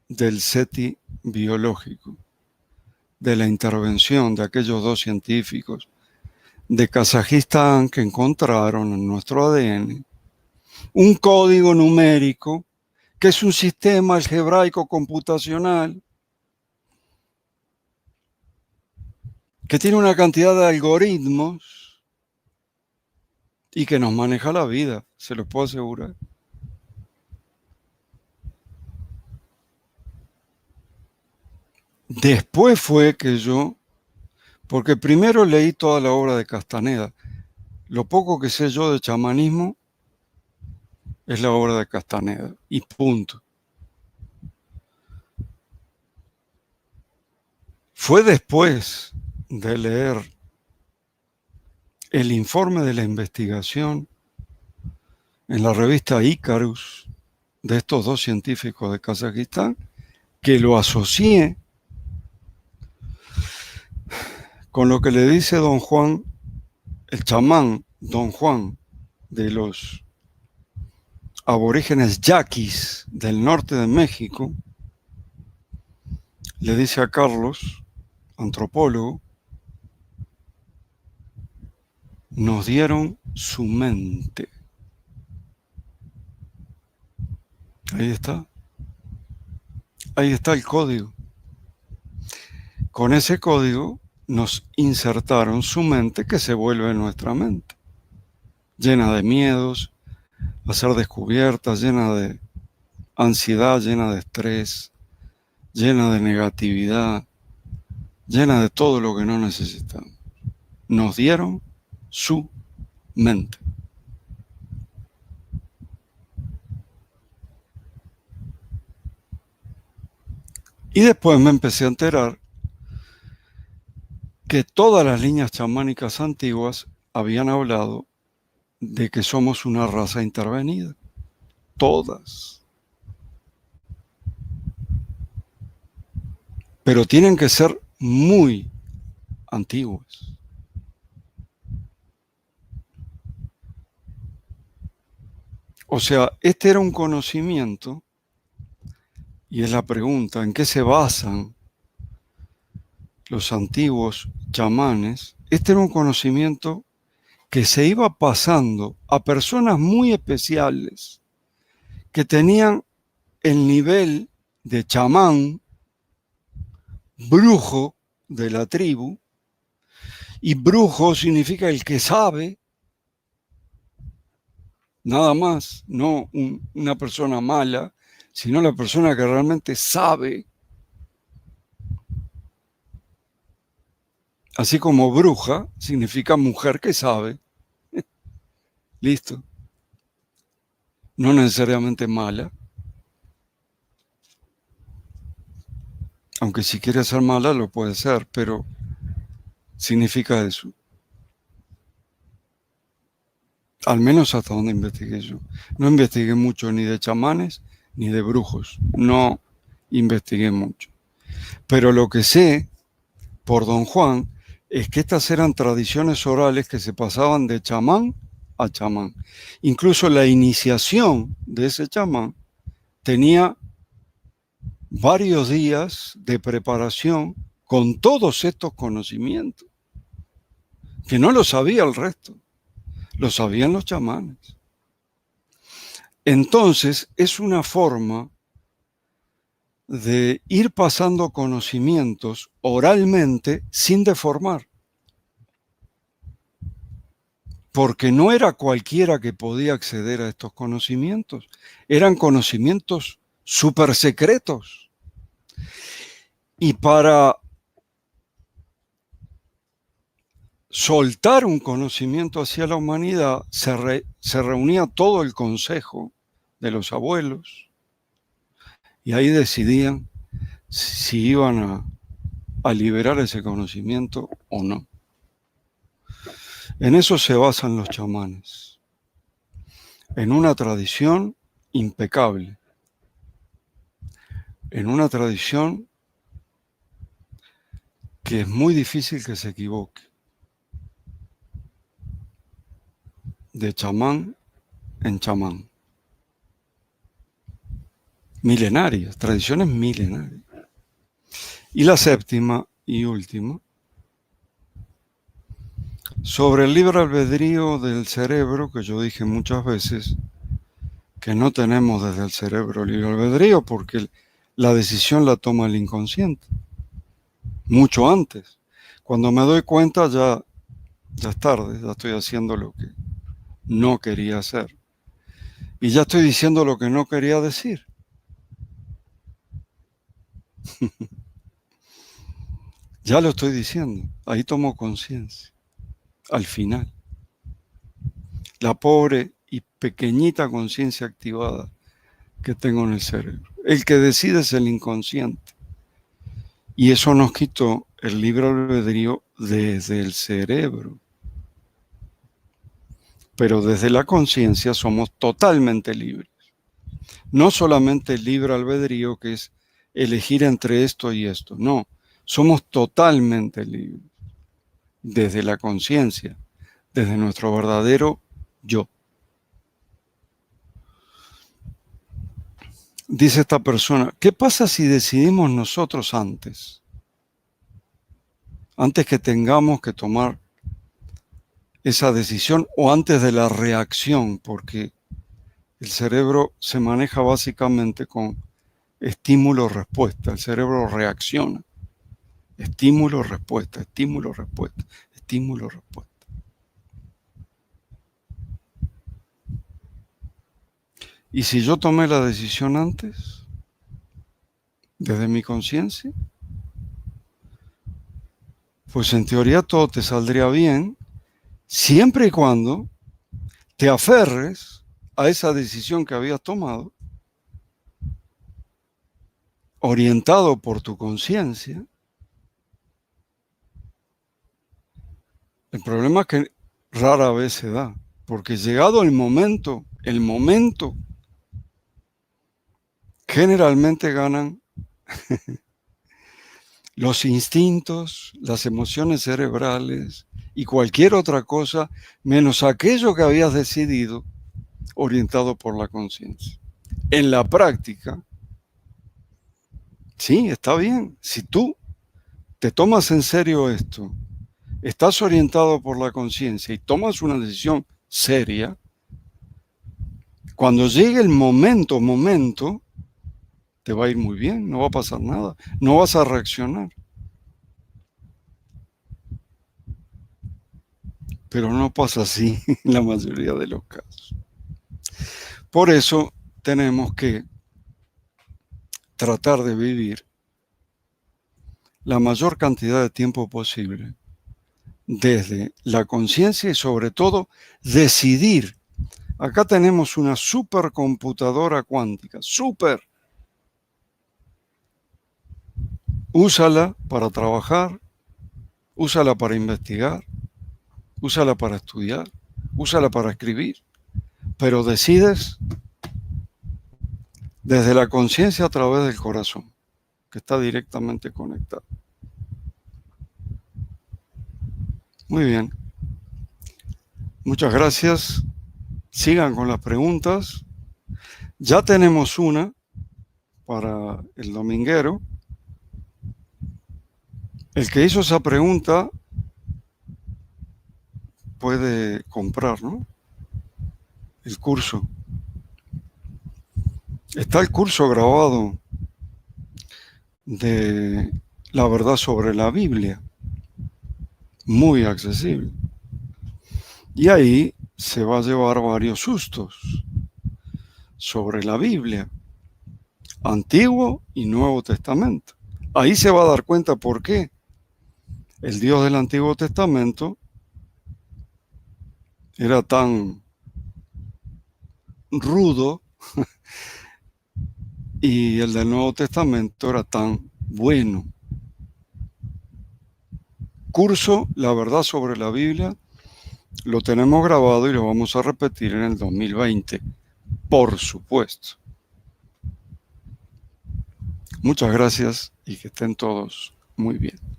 del SETI biológico, de la intervención de aquellos dos científicos de Kazajistán que encontraron en nuestro ADN un código numérico que es un sistema algebraico computacional que tiene una cantidad de algoritmos y que nos maneja la vida, se los puedo asegurar. Después fue que yo, porque primero leí toda la obra de Castaneda. Lo poco que sé yo de chamanismo es la obra de Castaneda, y punto. Fue después de leer el informe de la investigación en la revista Icarus de estos dos científicos de Kazajistán que lo asocié con lo que le dice don Juan, el chamán don Juan de los aborígenes yaquis del norte de México. Le dice a Carlos, antropólogo, nos dieron su mente. Ahí está. Ahí está el código. Con ese código nos insertaron su mente que se vuelve nuestra mente. Llena de miedos, a ser descubierta, llena de ansiedad, llena de estrés, llena de negatividad, llena de todo lo que no necesitamos. Nos dieron su mente. Y después me empecé a enterar que todas las líneas chamánicas antiguas habían hablado de que somos una raza intervenida. Todas. Pero tienen que ser muy antiguas. O sea, este era un conocimiento, y es la pregunta, ¿en qué se basan los antiguos chamanes? Este era un conocimiento que se iba pasando a personas muy especiales que tenían el nivel de chamán, brujo de la tribu, y brujo significa el que sabe, nada más, no una persona mala, sino la persona que realmente sabe. Así como bruja significa mujer que sabe. Listo. No necesariamente mala. Aunque si quiere ser mala lo puede ser, pero significa eso. Al menos hasta donde investigué yo. No investigué mucho ni de chamanes ni de brujos. No investigué mucho. Pero lo que sé por don Juan es que estas eran tradiciones orales que se pasaban de chamán a chamán. Incluso la iniciación de ese chamán tenía varios días de preparación con todos estos conocimientos, que no lo sabía el resto, lo sabían los chamanes. Entonces, es una forma de ir pasando conocimientos oralmente sin deformar, porque no era cualquiera que podía acceder a estos conocimientos, eran conocimientos súper secretos. Y para soltar un conocimiento hacia la humanidad se reunía todo el consejo de los abuelos y ahí decidían si iban a liberar ese conocimiento o no. En eso se basan los chamanes, en una tradición impecable, en una tradición que es muy difícil que se equivoque, de chamán en chamán. Milenarias, tradiciones milenarias. Y la séptima y última, sobre el libre albedrío del cerebro, que yo dije muchas veces que no tenemos desde el cerebro libre albedrío porque la decisión la toma el inconsciente, mucho antes. Cuando me doy cuenta ya es tarde, ya estoy haciendo lo que no quería hacer. Y ya estoy diciendo lo que no quería decir. Ya lo estoy diciendo, ahí tomo conciencia, al final. La pobre y pequeñita conciencia activada que tengo en el cerebro. El que decide es el inconsciente. Y eso nos quitó el libre albedrío desde el cerebro. Pero desde la conciencia somos totalmente libres. No solamente libre albedrío, que es elegir entre esto y esto. No, somos totalmente libres. Desde la conciencia, desde nuestro verdadero yo. Dice esta persona, ¿qué pasa si decidimos nosotros antes? Antes que tengamos que tomar esa decisión o antes de la reacción, porque el cerebro se maneja básicamente con estímulo-respuesta. El cerebro reacciona. Estímulo-respuesta, estímulo-respuesta, estímulo-respuesta. ¿Y si yo tomé la decisión antes, desde mi conciencia? Pues en teoría todo te saldría bien, siempre y cuando te aferres a esa decisión que habías tomado, orientado por tu conciencia. El problema es que rara vez se da, porque llegado el momento, generalmente ganan los instintos, las emociones cerebrales y cualquier otra cosa, menos aquello que habías decidido, orientado por la conciencia. En la práctica, sí, está bien. Si tú te tomas en serio esto, estás orientado por la conciencia y tomas una decisión seria, cuando llegue el momento, te va a ir muy bien, no va a pasar nada, no vas a reaccionar. Pero no pasa así en la mayoría de los casos. Por eso tenemos que tratar de vivir la mayor cantidad de tiempo posible desde la conciencia y sobre todo decidir. Acá tenemos una supercomputadora cuántica, súper. Úsala para trabajar, úsala para investigar, úsala para estudiar, úsala para escribir, pero decides desde la conciencia a través del corazón, que está directamente conectado. Muy bien. Muchas gracias. Sigan con las preguntas. Ya tenemos una para el dominguero. El que hizo esa pregunta puede comprar, ¿no?, el curso. Está el curso grabado de la verdad sobre la Biblia, muy accesible. Y ahí se va a llevar varios sustos sobre la Biblia, Antiguo y Nuevo Testamento. Ahí se va a dar cuenta por qué el Dios del Antiguo Testamento era tan rudo y el del Nuevo Testamento era tan bueno. Curso La verdad sobre la Biblia lo tenemos grabado y lo vamos a repetir en el 2020, por supuesto. Muchas gracias y que estén todos muy bien.